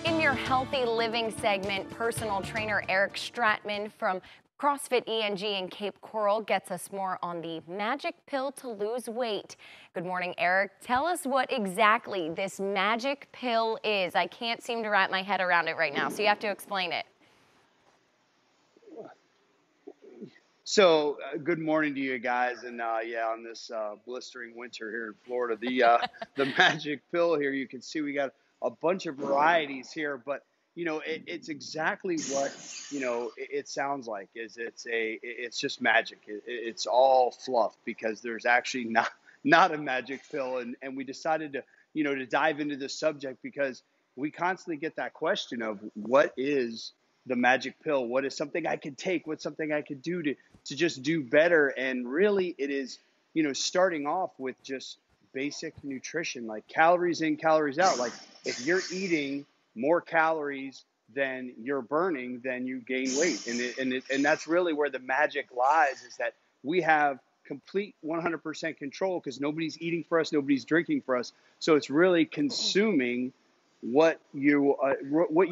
In your healthy living segment, personal trainer Eric Stratman from CrossFit ENG in Cape Coral gets us more on the magic pill to lose weight. Good morning, Eric. Tell us what exactly this magic pill is. I can't seem to wrap my head around it right now, so you have to explain it. So, good morning to you guys, and yeah, on this blistering winter here in Florida, the magic pill here. You can see we got a bunch of varieties here, but it's exactly what it sounds like. It's just magic. It's all fluff because there's actually not a magic pill, and we decided to dive into this subject because we constantly get that question of what is the magic pill? What is something I could take? What's something I could do to just do better? And really it is, starting off with just basic nutrition, like calories in, calories out. Like if you're eating more calories than you're burning, then you gain weight. And that's really where the magic lies, is that we have complete 100% control because nobody's eating for us, nobody's drinking for us. So it's really consuming what you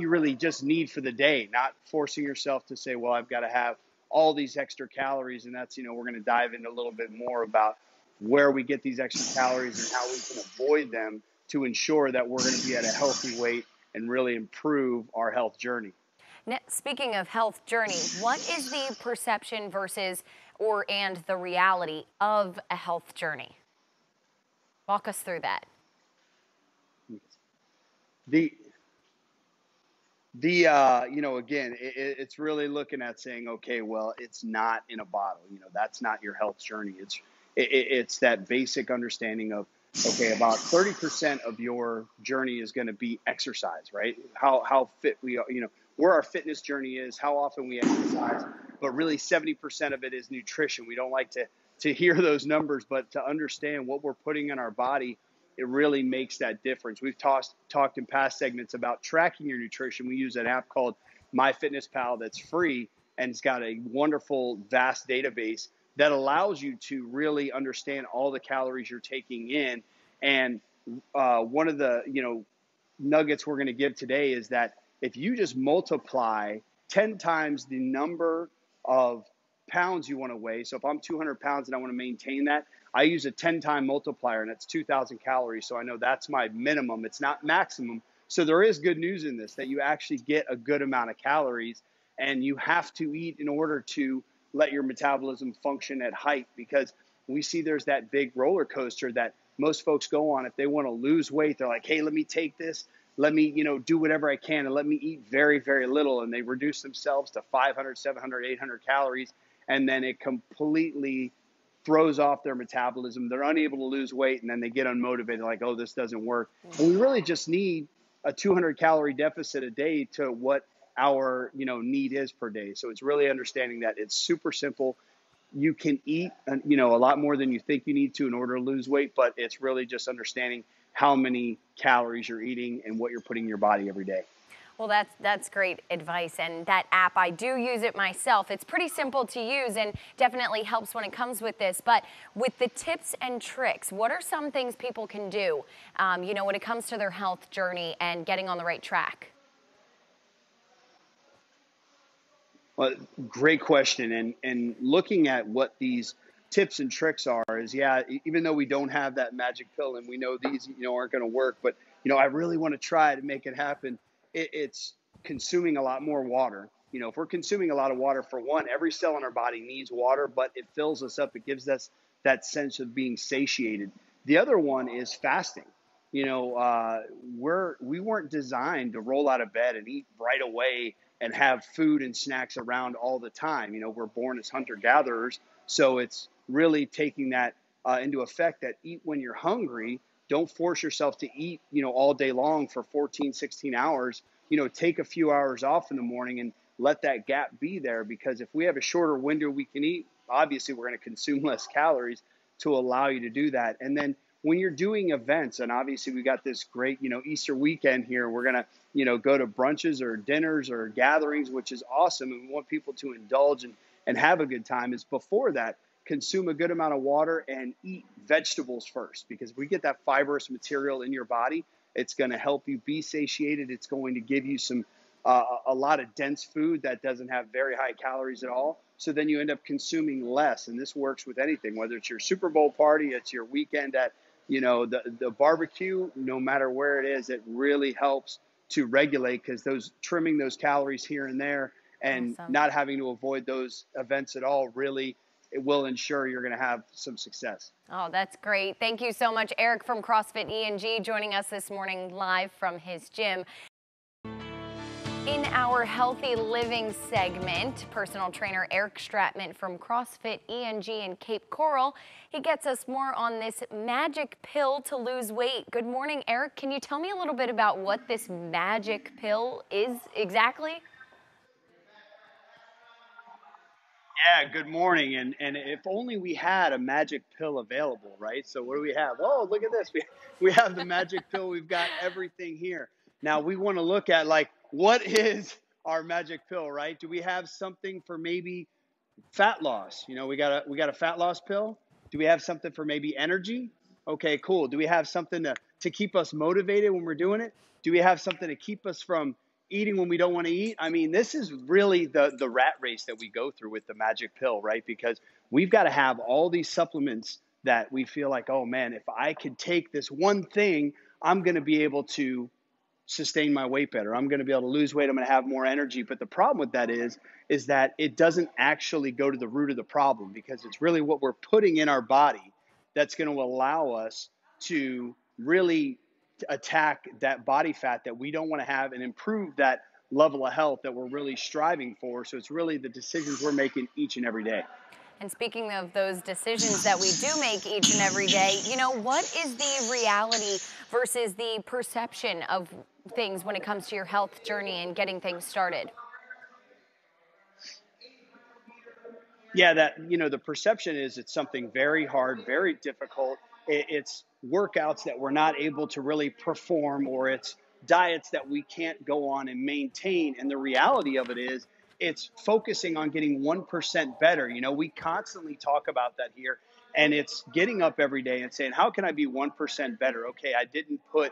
really just need for the day, not forcing yourself to say, well, I've got to have all these extra calories. And that's, we're going to dive into a little bit more about where we get these extra calories and how we can avoid them to ensure that we're going to be at a healthy weight and really improve our health journey. Now, speaking of health journey, what is the perception versus and the reality of a health journey? Walk us through that. Again, it's really looking at saying, okay, well, it's not in a bottle. That's not your health journey. It's that basic understanding of, okay, about 30% of your journey is going to be exercise, right? How fit we are, where our fitness journey is, how often we exercise, but really 70% of it is nutrition. We don't like to hear those numbers, but to understand what we're putting in our body, it really makes that difference. We've talked in past segments about tracking your nutrition. We use an app called MyFitnessPal that's free, and it's got a wonderful, vast database that allows you to really understand all the calories you're taking in. And one of the nuggets we're going to give today is that if you just multiply 10 times the number of pounds you want to weigh, so if I'm 200 pounds and I want to maintain that, I use a 10-time multiplier, and that's 2,000 calories. So I know that's my minimum. It's not maximum. So there is good news in this, that you actually get a good amount of calories, and you have to eat in order to let your metabolism function at height, because we see there's that big roller coaster that most folks go on. If they want to lose weight, they're like, hey, let me take this. Let me, do whatever I can, and let me eat very, very little. And they reduce themselves to 500, 700, 800 calories. And then it completely throws off their metabolism. They're unable to lose weight, and then they get unmotivated, like, oh, this doesn't work. And we really just need a 200 calorie deficit a day to what our need is per day. So it's really understanding that it's super simple. You can eat a lot more than you think you need to in order to lose weight, but it's really just understanding how many calories you're eating and what you're putting in your body every day. Well, that's great advice, and that app, I do use it myself. It's pretty simple to use and definitely helps when it comes with this. But with the tips and tricks, what are some things people can do, when it comes to their health journey and getting on the right track? Well, great question. And looking at what these tips and tricks are is, yeah, even though we don't have that magic pill and we know these, aren't going to work, but, I really want to try to make it happen. It's consuming a lot more water. If we're consuming a lot of water, for one, every cell in our body needs water, but it fills us up. It gives us that sense of being satiated. The other one is fasting. We weren't designed to roll out of bed and eat right away and have food and snacks around all the time. We're born as hunter-gatherers. So it's really taking that into effect, that eat when you're hungry. Don't force yourself to eat, all day long for 14, 16 hours. Take a few hours off in the morning and let that gap be there, because if we have a shorter window we can eat, obviously we're going to consume less calories to allow you to do that. And then when you're doing events, and obviously we got this great, Easter weekend here, we're going to, go to brunches or dinners or gatherings, which is awesome. And we want people to indulge and have a good time. Is before that, consume a good amount of water and eat vegetables first, because if we get that fibrous material in your body, It's going to help you be satiated. It's going to give you some a lot of dense food that doesn't have very high calories at all. So then you end up consuming less. And this works with anything, whether it's your Super Bowl party, it's your weekend at, the barbecue, no matter where it is, it really helps to regulate, because trimming those calories here and there and Awesome. not having to avoid those events at all, really, it will ensure you're going to have some success. Oh, that's great. Thank you so much, Eric from CrossFit ENG, joining us this morning live from his gym. In our healthy living segment, personal trainer Eric Stratman from CrossFit ENG in Cape Coral, he gets us more on this magic pill to lose weight. Good morning, Eric. Can you tell me a little bit about what this magic pill is exactly? Yeah, good morning. And if only we had a magic pill available, right? So what do we have? Oh, look at this. We have the magic pill. We've got everything here. Now we want to look at, like, what is our magic pill, right? Do we have something for maybe fat loss? We got a fat loss pill. Do we have something for maybe energy? Okay, cool. Do we have something to keep us motivated when we're doing it? Do we have something to keep us from eating when we don't want to eat? I mean, this is really the rat race that we go through with the magic pill, right? Because we've got to have all these supplements that we feel like, oh man, if I could take this one thing, I'm going to be able to sustain my weight better. I'm going to be able to lose weight. I'm going to have more energy. But the problem with that is that it doesn't actually go to the root of the problem, because it's really what we're putting in our body that's going to allow us to really attack that body fat that we don't want to have and improve that level of health that we're really striving for. So it's really the decisions we're making each and every day. And speaking of those decisions that we do make each and every day, what is the reality versus the perception of things when it comes to your health journey and getting things started? Yeah, the perception is it's something very hard, very difficult. It's workouts that we're not able to really perform, or it's diets that we can't go on and maintain. And the reality of it is, it's focusing on getting 1% better. We constantly talk about that here, and it's getting up every day and saying, how can I be 1% better? Okay, I didn't put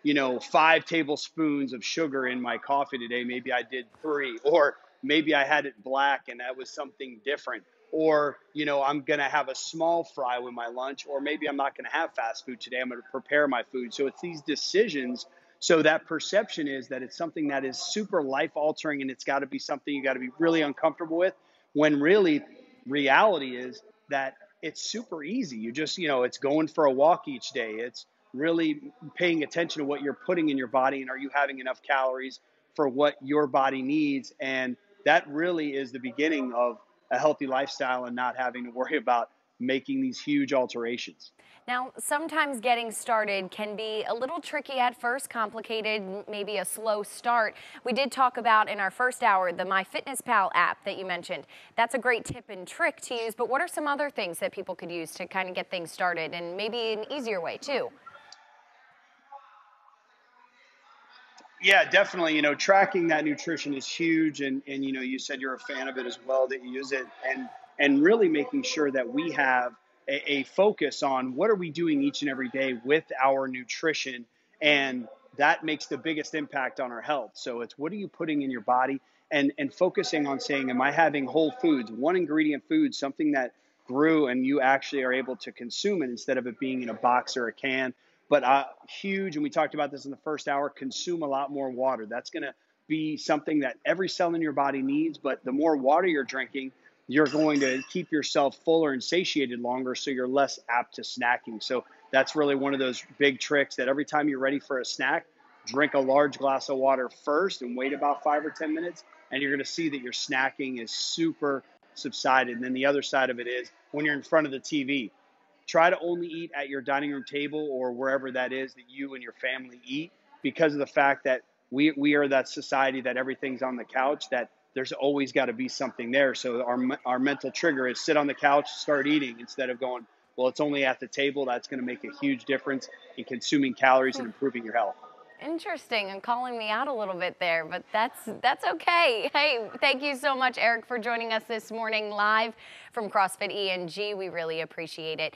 5 tablespoons of sugar in my coffee today. Maybe I did 3, or maybe I had it black and that was something different. Or, I'm going to have a small fry with my lunch, or maybe I'm not going to have fast food today. I'm going to prepare my food. So it's these decisions. So that perception is that it's something that is super life altering, and it's got to be something you got to be really uncomfortable with, when really reality is that it's super easy. You just, it's going for a walk each day. It's really paying attention to what you're putting in your body, and are you having enough calories for what your body needs. And that really is the beginning of a healthy lifestyle, and not having to worry about making these huge alterations. Now, sometimes getting started can be a little tricky at first, complicated, maybe a slow start. We did talk about in our first hour the MyFitnessPal app that you mentioned. That's a great tip and trick to use, but what are some other things that people could use to kind of get things started, and maybe an easier way too? Yeah, definitely. Tracking that nutrition is huge, and you said you're a fan of it as well, that you use it, and really making sure that we have a focus on what are we doing each and every day with our nutrition, and that makes the biggest impact on our health. So it's, what are you putting in your body, and focusing on saying, am I having whole foods, one ingredient food, something that grew and you actually are able to consume it, instead of it being in a box or a can. But huge, and we talked about this in the first hour, consume a lot more water. That's going to be something that every cell in your body needs. But the more water you're drinking, you're going to keep yourself fuller and satiated longer, so you're less apt to snacking. So that's really one of those big tricks, that every time you're ready for a snack, drink a large glass of water first and wait about 5 or 10 minutes, and you're going to see that your snacking is super subsided. And then the other side of it is, when you're in front of the TV, try to only eat at your dining room table, or wherever that is that you and your family eat, because of the fact that we are that society that everything's on the couch, that there's always got to be something there. So our mental trigger is sit on the couch, start eating, instead of going, well, it's only at the table. That's going to make a huge difference in consuming calories and improving your health. Interesting, and calling me out a little bit there, but that's okay. Hey, thank you so much, Eric, for joining us this morning live from CrossFit ENG. We really appreciate it.